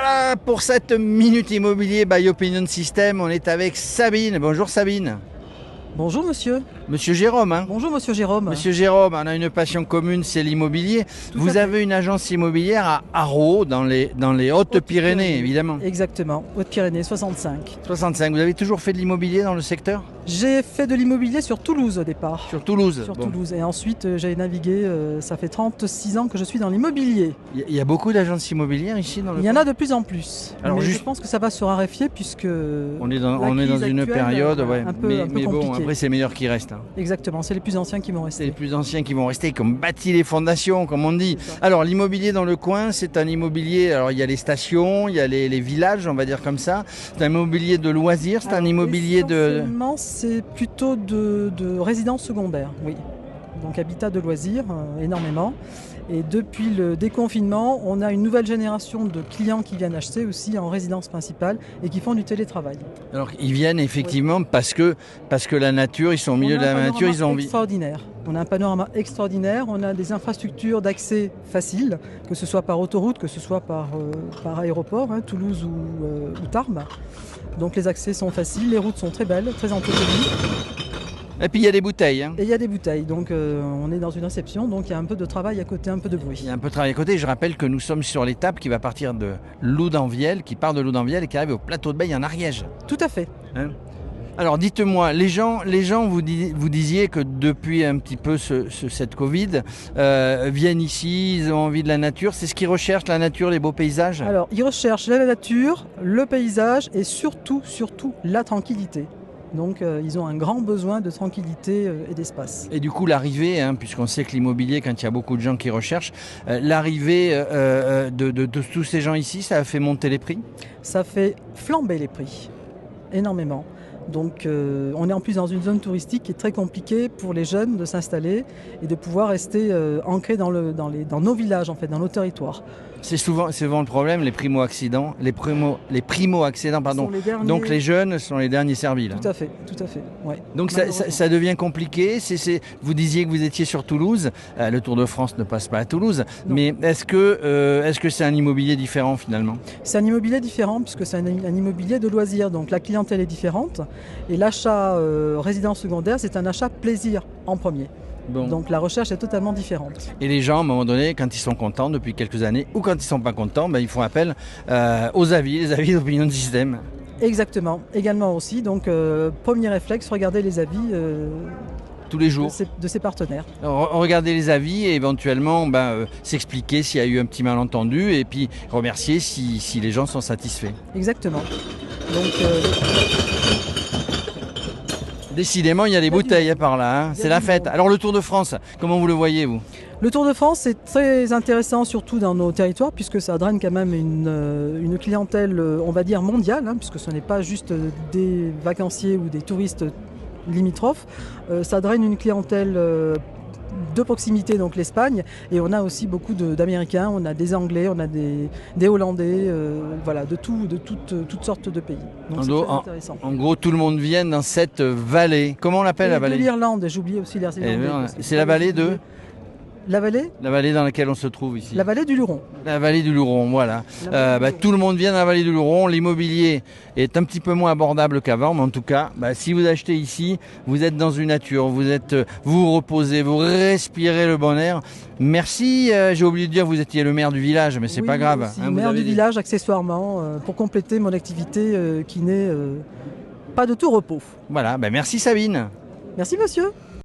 Voilà pour cette minute immobilier by Opinion System. On est avec Sabine. Bonjour Sabine. Bonjour monsieur. Monsieur Jérôme. Bonjour monsieur Jérôme. Monsieur Jérôme, on a une passion commune, c'est l'immobilier. Vous avez une agence immobilière à Arreau, dans les Hautes-Pyrénées, évidemment. Exactement, Hautes-Pyrénées, 65. 65. Vous avez toujours fait de l'immobilier dans le secteur? J'ai fait de l'immobilier sur Toulouse au départ. Sur Toulouse. Sur Toulouse. Et ensuite j'ai navigué, ça fait 36 ans que je suis dans l'immobilier. Il y a beaucoup d'agences immobilières ici dans le Il y en a de plus en plus. Alors mais je pense que ça va se raréfier puisque on est dans une période, ouais. un peu mais bon, compliquée. après c'est les meilleurs qui restent. Hein. Exactement, c'est les plus anciens qui vont rester. C'est les plus anciens qui vont rester, qui ont bâti les fondations, comme on dit. Alors l'immobilier dans le coin, c'est un immobilier, alors il y a les stations, il y a les villages, on va dire comme ça. C'est un immobilier de loisirs, c'est un immobilier de... c'est plutôt de résidence secondaire, oui. Donc habitat de loisirs, énormément. Et depuis le déconfinement, on a une nouvelle génération de clients qui viennent acheter aussi en résidence principale et qui font du télétravail. Alors ils viennent effectivement parce que la nature, ils sont au milieu de la nature, ils ont envie. Extraordinaire. On a un panorama extraordinaire, on a des infrastructures d'accès faciles, que ce soit par autoroute, que ce soit par aéroport, Toulouse ou Tarbes. Donc les accès sont faciles, les routes sont très belles, très entretenues. Et puis il y a des bouteilles. Hein. Et il y a des bouteilles, donc on est dans une réception, donc il y a un peu de travail à côté, un peu de bruit. Il y a un peu de travail à côté, je rappelle que nous sommes sur l'étape qui va partir de Loudanvielle, qui part de Loudanvielle et qui arrive au plateau de Beille en Ariège. Tout à fait. Hein. Alors dites-moi, les gens vous disiez que depuis un petit peu cette Covid, viennent ici, ils ont envie de la nature, c'est ce qu'ils recherchent, la nature, les beaux paysages? Alors ils recherchent la nature, le paysage et surtout la tranquillité. Donc ils ont un grand besoin de tranquillité et d'espace. Et du coup l'arrivée, puisqu'on sait que l'immobilier, quand il y a beaucoup de gens qui recherchent, l'arrivée de tous ces gens ici, ça a fait monter les prix? Ça fait flamber les prix, énormément. Donc on est en plus dans une zone touristique qui est très compliquée pour les jeunes de s'installer et de pouvoir rester ancrés dans nos villages, en fait, dans nos territoires. C'est souvent le problème, les primo-accédants, pardon. Donc les jeunes sont les derniers servis là. Tout à fait, ouais. Donc ça devient compliqué. Vous disiez que vous étiez sur Toulouse. Le Tour de France ne passe pas à Toulouse. Non. Mais est-ce que c'est un immobilier différent finalement? C'est un immobilier différent puisque c'est un immobilier de loisirs. Donc la clientèle est différente. Et l'achat résidence secondaire, c'est un achat plaisir en premier. Bon. Donc la recherche est totalement différente. Et les gens, à un moment donné, quand ils sont contents depuis quelques années, ou quand ils ne sont pas contents, ils font appel aux avis, les avis d'Opinion System. Exactement, également aussi. Donc premier réflexe, regarder les avis tous les jours de ses partenaires. Regarder les avis et éventuellement s'expliquer s'il y a eu un petit malentendu et puis remercier si les gens sont satisfaits. Exactement. Donc décidément, il y a des bouteilles par là, c'est la fête. Alors le Tour de France, comment vous le voyez vous? Le Tour de France est très intéressant surtout dans nos territoires puisque ça draine quand même une clientèle, on va dire mondiale, puisque ce n'est pas juste des vacanciers ou des touristes limitrophes. Ça draine une clientèle de proximité, donc l'Espagne, et on a aussi beaucoup d'Américains, on a des Anglais, on a des Hollandais, voilà, de toutes sortes de pays. Donc c'est très intéressant. En gros, tout le monde vient dans cette vallée. Comment on l'appelle la vallée? De l'Irlande, j'ai oublié aussi l'Irlande. C'est la vallée de... La vallée? La vallée dans laquelle on se trouve ici. La vallée du Luron. La vallée du Luron, voilà. Tout le monde vient dans la vallée du Luron. L'immobilier est un petit peu moins abordable qu'avant, mais en tout cas, si vous achetez ici, vous êtes dans une nature, vous reposez, vous respirez le bon air. Merci, j'ai oublié de dire, vous étiez le maire du village, mais c'est pas grave. Aussi, maire du village, accessoirement, pour compléter mon activité qui n'est pas de tout repos. Voilà, merci Sabine. Merci monsieur.